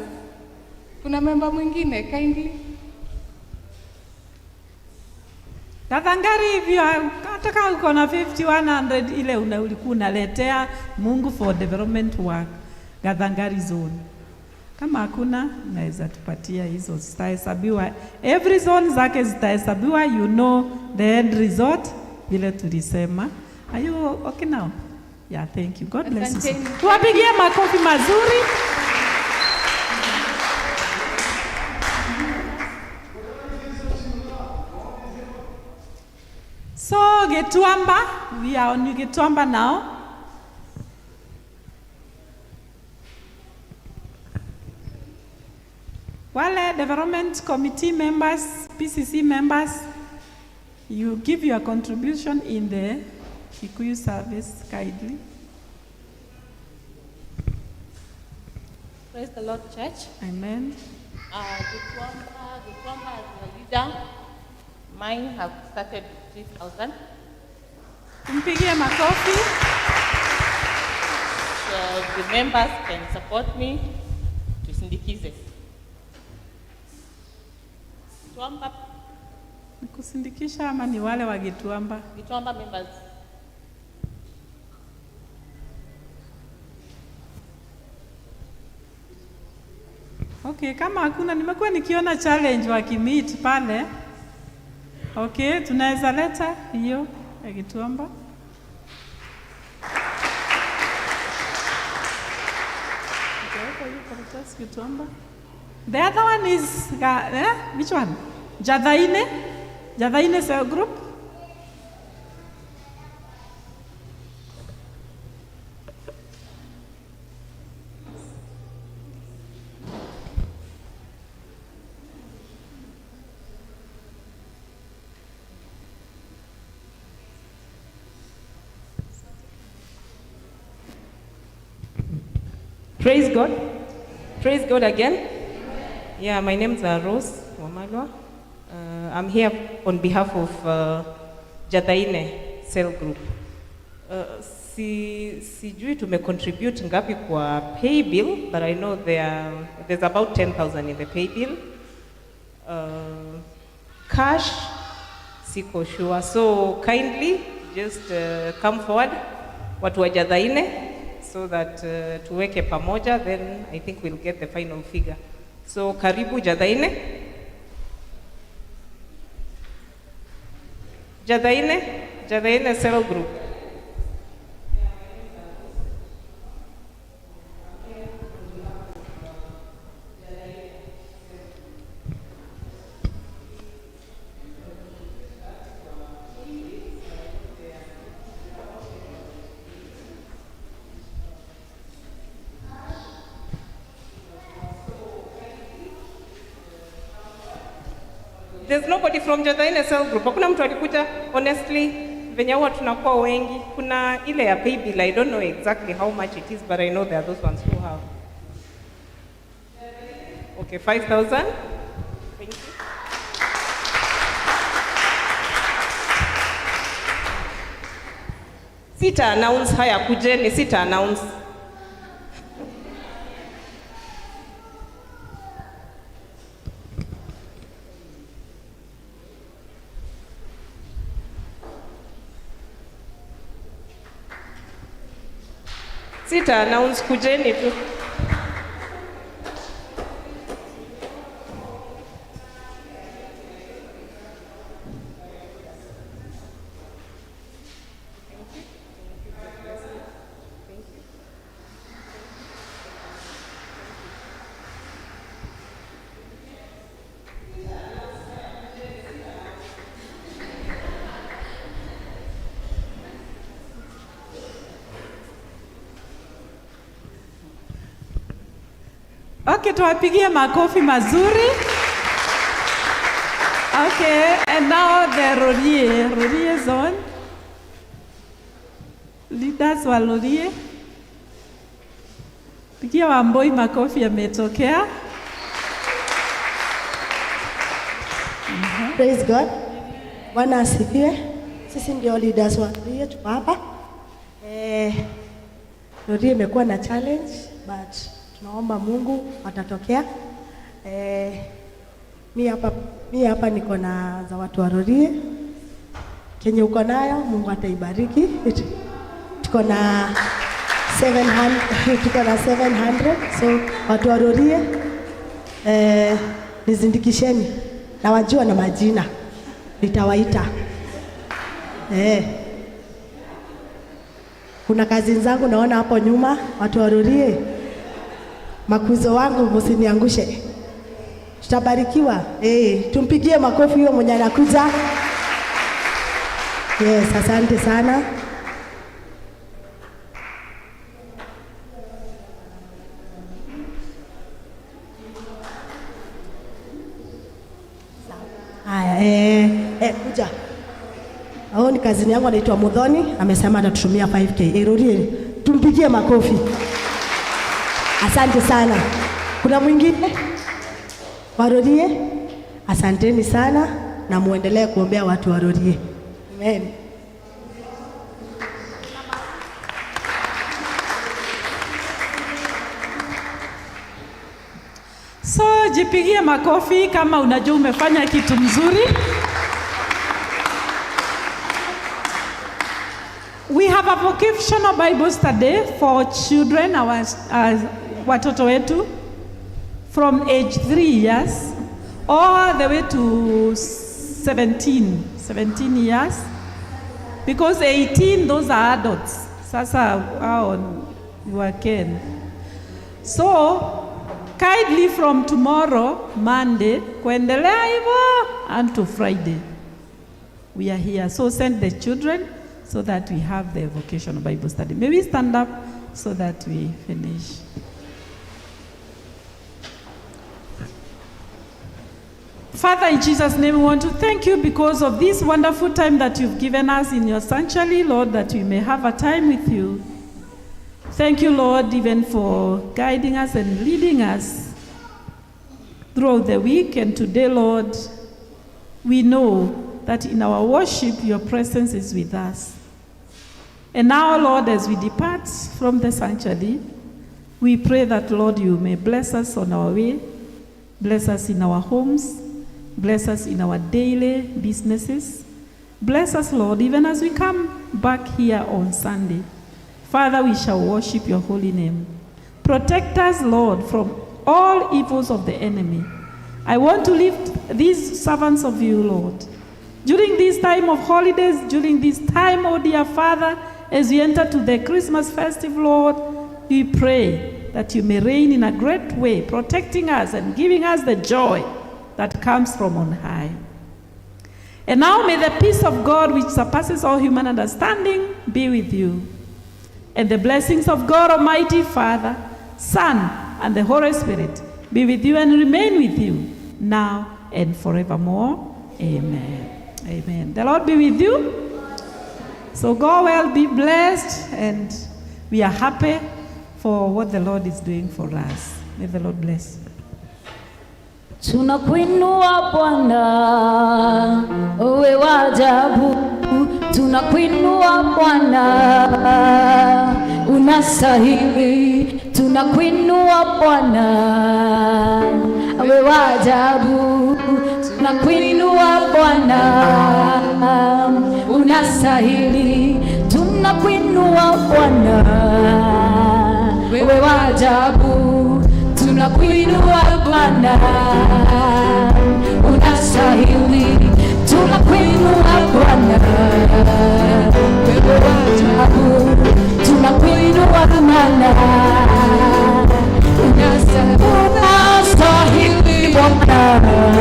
Speaker 7: kuna member mwingine kindly.
Speaker 5: Gathangari hivyo hata kama uko na 5100 ile ulikuwa unaletea Mungu for development work Gathangari zone. Kama hakuna naweza tupatia hizo, zitahesabiwa, every zone zake zitahesabiwa, you know the end result vile tulisema. Are you okay now? Yeah, thank you. God bless you. Tuwapigie makofi mazuri. So Getuamba, we are on Getuamba now. Wale development committee members, PCC members, you give your contribution in the Kikuyu service kindly.
Speaker 8: Praise the Lord, church.
Speaker 5: Amen.
Speaker 8: Gitwamba as a leader, mine have started with 3,000.
Speaker 5: Tumpigie makofi.
Speaker 8: So the members can support me to sindikize. Gitwamba.
Speaker 5: Kusindikisha ama ni wale wa Gitwamba?
Speaker 8: Gitwamba members.
Speaker 5: Okay, kama hakuna, nimekuwa nikiona challenge wakimeet pale. Okay, tunaweza leta hiyo ya Gitwamba. Gitwamba. The other one is which one? Jathaine cell group.
Speaker 9: Praise God. Praise God again. Yeah, my name is Rose Wamalwa. I'm here on behalf of Jathaine Cell Group. Sijui tumecontribute ngapi kwa pay bill, but I know there's about 10,000 in the pay bill. Cash, siko sure. So kindly just come forward, watu wa Jathaine, so that tuweke pamoja, then I think we'll get the final figure. So karibu Jathaine. Jathaine Cell Group. There's nobody from Jathaine Cell Group. Hakuna mtu alikuja, honestly, venye huwa tunakuwa wengi. Kuna ile ya pay bill, I don't know exactly how much it is, but I know there are those ones who have. Okay, 5,000. Thank you. Sita announce haya kujeni, sita announce. Sita announce kujeni tu.
Speaker 5: Okay, tuwapigie makofi mazuri. Okay, and now the Rorie zone. Leaders wa Rorie. Pigia Wamboi makofi yametokea.
Speaker 4: Praise God. Bwana asifiwe. Sisi ndio leaders wa Rorie, tuko hapa. Rorie imekuwa na challenge but tunaomba Mungu atatokea. Mi hapa niko na za watu wa Rorie. Kenye uko nayo Mungu ataibariki. Tuko na 700 so watu wa Rorie nizindikisheni na wajua na majina nitawaita. Kuna kazi zangu naona hapo nyuma, watu wa Rorie, makuzo wangu msiniangushe, tutabarikiwa. Tumpigie makofi huyo mwenye anakuja. Yes, asante sana. Haya, kuja. Hao ni kazini yangu, anaitwa Mudhoni, amesema atatutumia 5K. Rorie, tumpigie makofi. Asante sana. Kuna mwingine? Wa Rorie? Asanteni sana na muendelee kuombea watu wa Rorie. Amen.
Speaker 5: So jipigie makofi kama unajua umefanya kitu mzuri. We have a vocational Bible study for children, our watoto wetu from age 3 years all the way to 17 years, because 18 those are adults. Sasa you are Ken. So kindly from tomorrow Monday kuendelea hivyo until Friday we are here, so send the children so that we have the vocational Bible study. May we stand up so that we finish. Father, in Jesus' name, we want to thank you because of this wonderful time that you've given us in your sanctuary, Lord, that we may have a time with you. Thank you, Lord, even for guiding us and leading us throughout the week. And today, Lord, we know that in our worship, your presence is with us. And now, Lord, as we depart from the sanctuary, we pray that, Lord, you may bless us on our way, bless us in our homes, bless us in our daily businesses. Bless us, Lord, even as we come back here on Sunday. Father, we shall worship your holy name. Protect us, Lord, from all evils of the enemy. I want to lift these servants of you, Lord. During this time of holidays, during this time, oh dear Father, as we enter to the Christmas festive, Lord, we pray that you may reign in a great way, protecting us and giving us the joy that comes from on high. And now may the peace of God, which surpasses all human understanding, be with you. And the blessings of God Almighty, Father, Son, and the Holy Spirit be with you and remain with you now and forevermore. Amen. Amen. The Lord be with you. So go well, be blessed, and we are happy for what the Lord is doing for us. May the Lord bless you.
Speaker 2: Tunakuinua Bwana, wewe wa ajabu. Tunakuinua Bwana, unastahili. Tunakuinua Bwana, wewe wa ajabu. Tunakuinua Bwana, unastahili. Tunakuinua Bwana, wewe wa ajabu. Tunakuinua Bwana, unastahili. Tunakuinua Bwana, wewe wa ajabu. Tunakuinua Bwana, unastahili Bwana.